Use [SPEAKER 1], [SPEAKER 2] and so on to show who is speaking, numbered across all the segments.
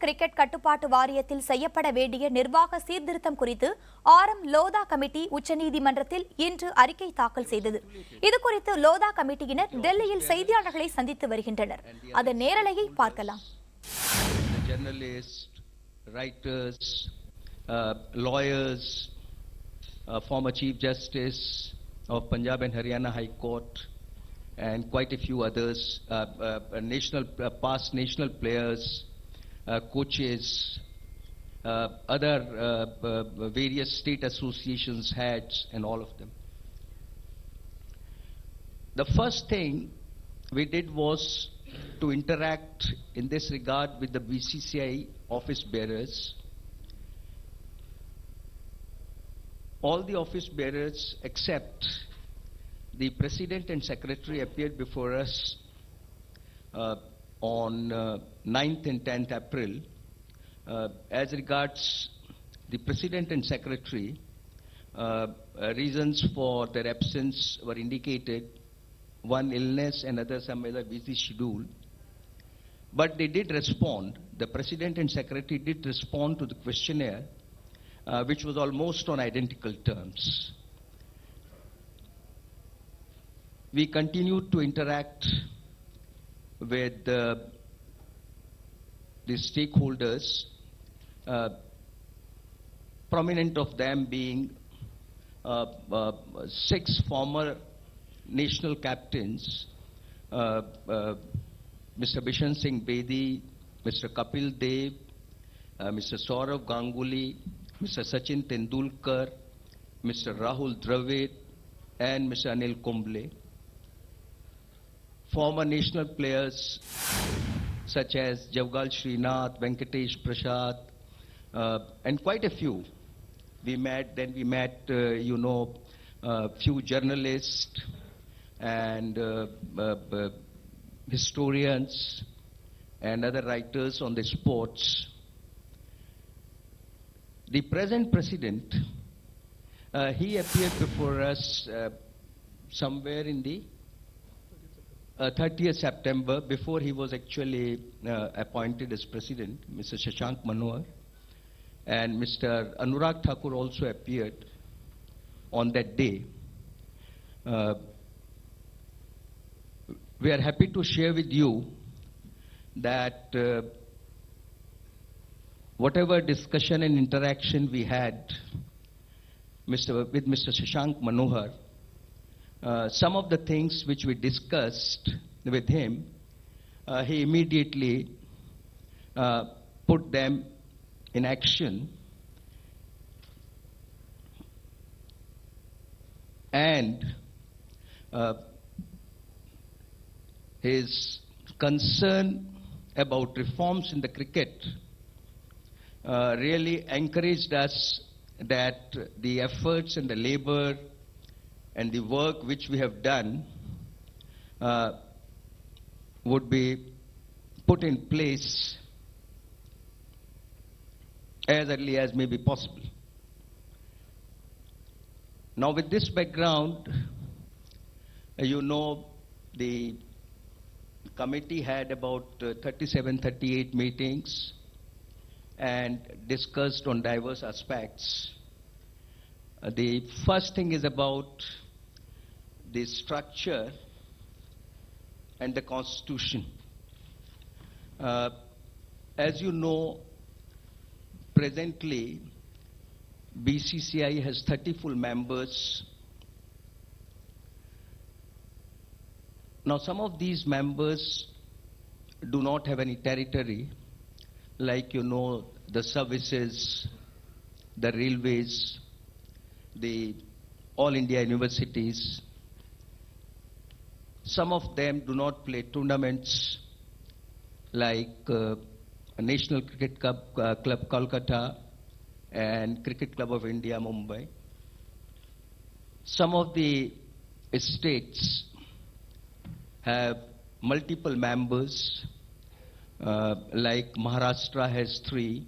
[SPEAKER 1] Cricket கட்டுப்பாட்டு வாரியத்தில் செய்யப்பட வேண்டிய நிர்வாக சீர்திருத்தம் குறித்து லோதா கமிட்டி உச்சநீதிமன்றத்தில் இன்று அறிக்கை தாக்கல் செய்தது. இதுகுறித்து லோதா கமிட்டியினர் டெல்லியில் செய்தியாளர்களை சந்தித்து வருகின்றனர். அதன் நேரலையை பார்க்கலாம்.
[SPEAKER 2] Former Chief Justice of Punjab and Haryana High Court and quite a few others, past national players, coaches, other various state associations heads and all of them. The first thing we did was to interact in this regard with the BCCI office bearers. All the office bearers except the President and Secretary appeared before us on 9th and 10th April. As regards the President and Secretary, reasons for their absence were indicated, one illness and other some other busy schedule. But they did respond, the President and Secretary did respond to the questionnaire, which was almost on identical terms. We continued to interact with the stakeholders, prominent of them being 6 former national captains, Mr. Bishan Singh Bedi, Mr. Kapil Dev, Mr. Saurav Ganguly, Mr. Sachin Tendulkar, Mr. Rahul Dravid, and Mr. Anil Kumble. Former national players such as Javgal Srinath, Venkatesh Prasad, and quite a few. We met, few journalists and historians and other writers on the sports. The present President, he appeared before us somewhere in the 30th September, before he was actually appointed as President, Mr. Shashank Manohar, and Mr. Anurag Thakur also appeared on that day. We are happy to share with you that whatever discussion and interaction we had with Mr. Shashank Manohar, some of the things which we discussed with him, he immediately put them in action, and his concern about reforms in the cricket really encouraged us that the efforts and the labor and the work which we have done would be put in place as early as may be possible. Now, with this background, the committee had about 37-38 meetings and discussed on diverse aspects. The first thing is about the structure and the constitution. As you know, presently BCCI has 30 full members. Now, some of these members do not have any territory, like the services, the railways, the All India universities. Some of them do not play tournaments like National Cricket Club Kolkata and Cricket Club of India Mumbai. Some of the states have multiple members, like Maharashtra has 3,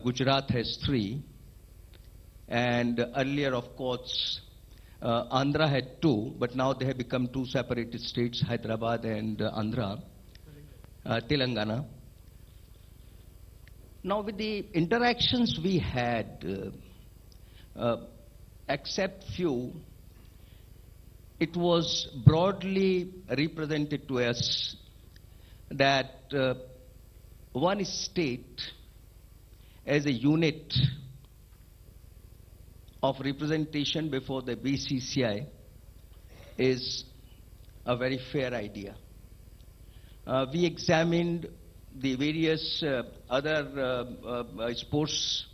[SPEAKER 2] Gujarat has 3, and earlier, of course, Andhra had 2, but now they have become 2 separated states, Hyderabad and Telangana. Now, with the interactions we had, except few, it was broadly represented to us that one state as a unit of representation before the BCCI is a very fair idea. We examined the various other sports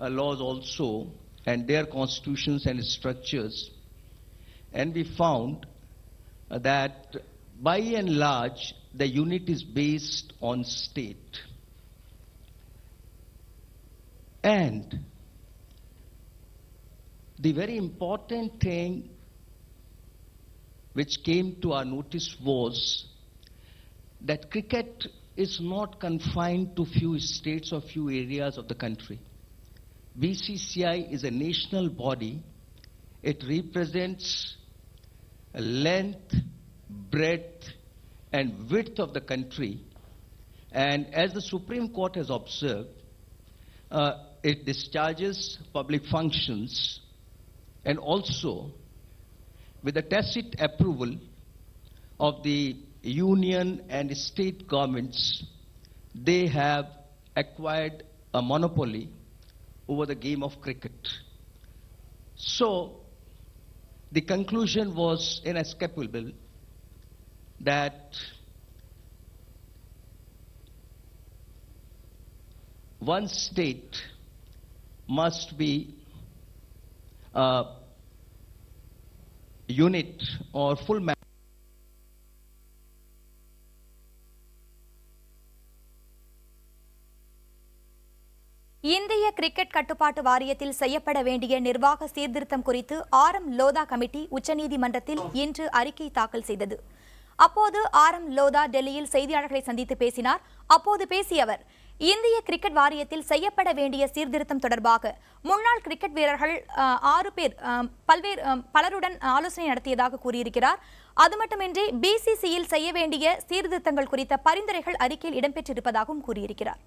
[SPEAKER 2] laws also and their constitutions and structures, and we found that by and large the unit is based on state. And the very important thing which came to our notice was that cricket is not confined to few states or few areas of the country. BCCI is a national body. It represents length, breadth, and width of the country. And as the Supreme Court has observed, it discharges public functions, and also with the tacit approval of the union and state governments, they have acquired a monopoly over the game of cricket. So the conclusion was inescapable that one state must be a unit or full
[SPEAKER 1] இந்திய cricket கட்டுப்பாட்டு வாரியத்தில் செய்யப்பட வேண்டிய நிர்வாக சீர்திருத்தம் குறித்து RM. Lodha committee உச்சநீதிமன்றத்தில் இன்று அறிக்கை தாக்கல் செய்தது. அப்போது ஆர்.எம். லோதா டெல்லியில் செய்தியாளர்களை சந்தித்து பேசினார். அப்போது பேசிய அவர், இந்திய கிரிக்கெட் வாரியத்தில் செய்யப்பட வேண்டிய சீர்திருத்தம் தொடர்பாக முன்னாள் கிரிக்கெட் வீரர்கள் 6 பேர் பலருடன் ஆலோசனை நடத்தியதாக கூறியிருக்கிறார். அது மட்டுமின்றி பிசிசியில் செய்ய வேண்டிய சீர்திருத்தங்கள் குறித்த பரிந்துரைகள் அறிக்கையில் இடம்பெற்றிருப்பதாகவும் கூறியிருக்கிறார்.